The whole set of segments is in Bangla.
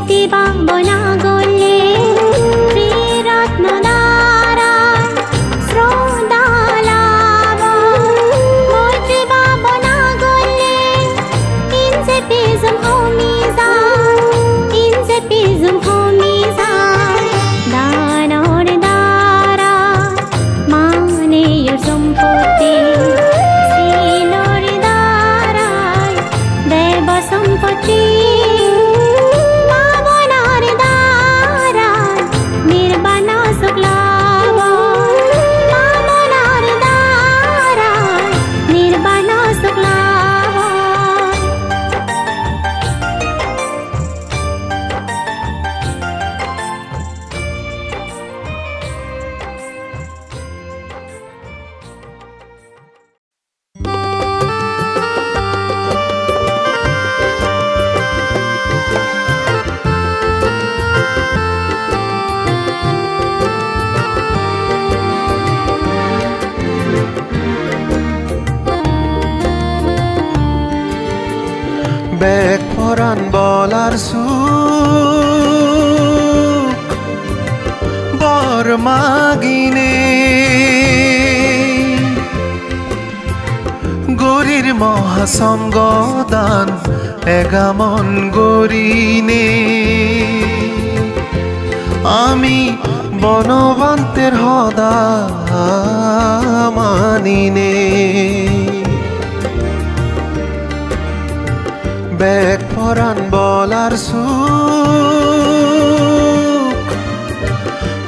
স্মৃতিবা বনা গলে শ্রীরত্ন নারায়ণ শ্রোদালাভ মৈত্রীবা বনা গলে ইনসে পিজম হোমিজান ইনসে পিজম হোমিজান দানর দ্বারা মানেয় সম্পত্তি সিনর দ্বারায় দেব সম্পত্তি পাবনার দ্বারায় নির্বাণ সুখ লাভ পাবনার দ্বারায় নির্বাণ সুখ লাভ বেক পরাণ বলার সুখ বর মাগিনে গরির মহাসঙ্গ দান এগামন গরিনে আমি বনবান্তের হদা মানিনে বেক পরাণ বলার সুখ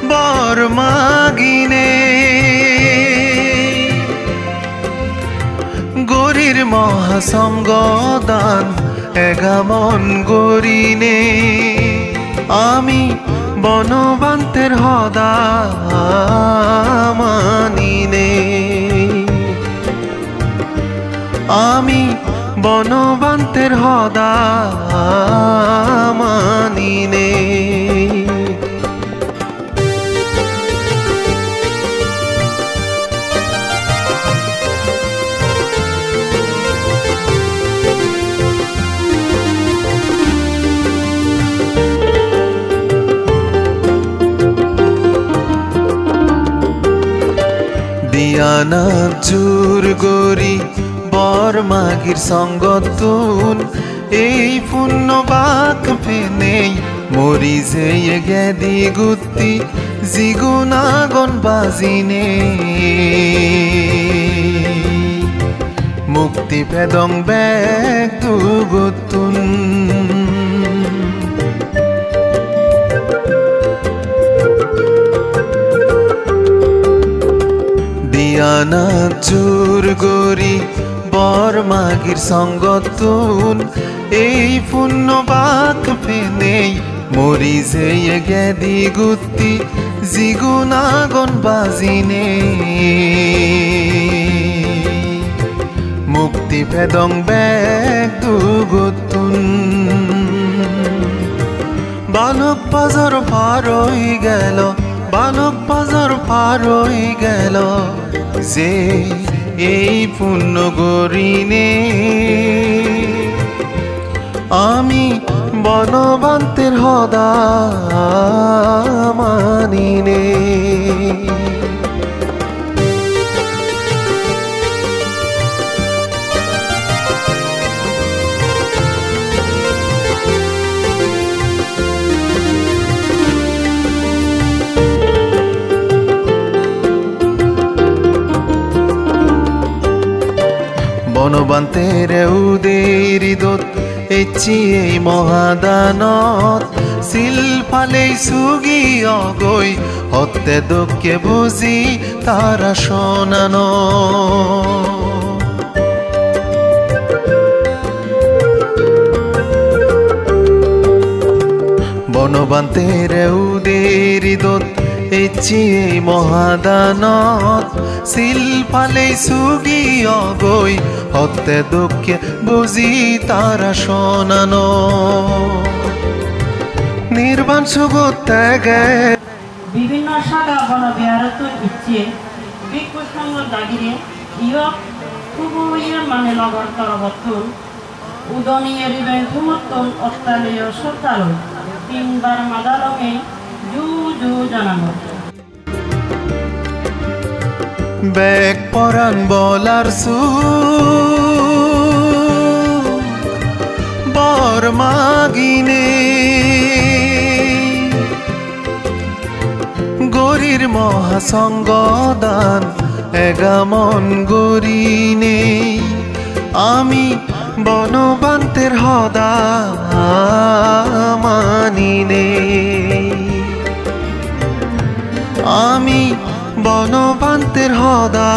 বর মাগিনে গরির মহাসঙ্গ দান এগামন গরিনে আমি বনবান্তের হদা মানিনে আমি বনবান্তের হদা মানিনে দিয়ানা জোর গরি বর মাগির সঙ্গতুন এই পুণ্য বাক ফেনেই মরি যে গেদি গুত্তি জিগুনাগন বাজিনে মুক্তি পেদং বেগ দুগুতুন দিয়ানা জোর গরি বর মাগির সঙ্গতুন এই পুণ্য বাক ফেনেই মরি যে গেদি গুত্তি জিগুনাগন বাজিনে মুক্তি পেদং বেগ দুগুতুন বালক বাজার পার হয়ে গেল বালক বাজার পার হয়ে গেল যে এই পুণ্য গরিনে আমি বনবান্তের হদা মানিনে বনবান্তের উদের দোত এচি এই মহাদানত সিল ফালেই সুগি অগৈ হতে দুঃখে বুঝি তারা শোনানো বনবান্তের উদের দোত এচি এই মহাদানত সিল ফালেই সুগি অগৈ হতে দুঃখে বুঝি তারা শোনানো নির্বাণ সুগত ত্যাগে বিভিন্ন শাখা বনবিহারত ইচ্ছে বিক্ষু সঙ্গ দাগিরে ইয়ক খুবইয়ে মানে লগর তরবত্তন উদনীয় রিবেন ধুমত্তন অস্ট্রেলীয় শ্রদ্ধালু তিনবার মাদালমে জু জু জানানো ব্যাগ পরান বলার বর মাগিনে গরির মহাসঙ্গদান এগামন গরিনে আমি বনবান্তের হদা মানিনে আমি বনবান্তের হদা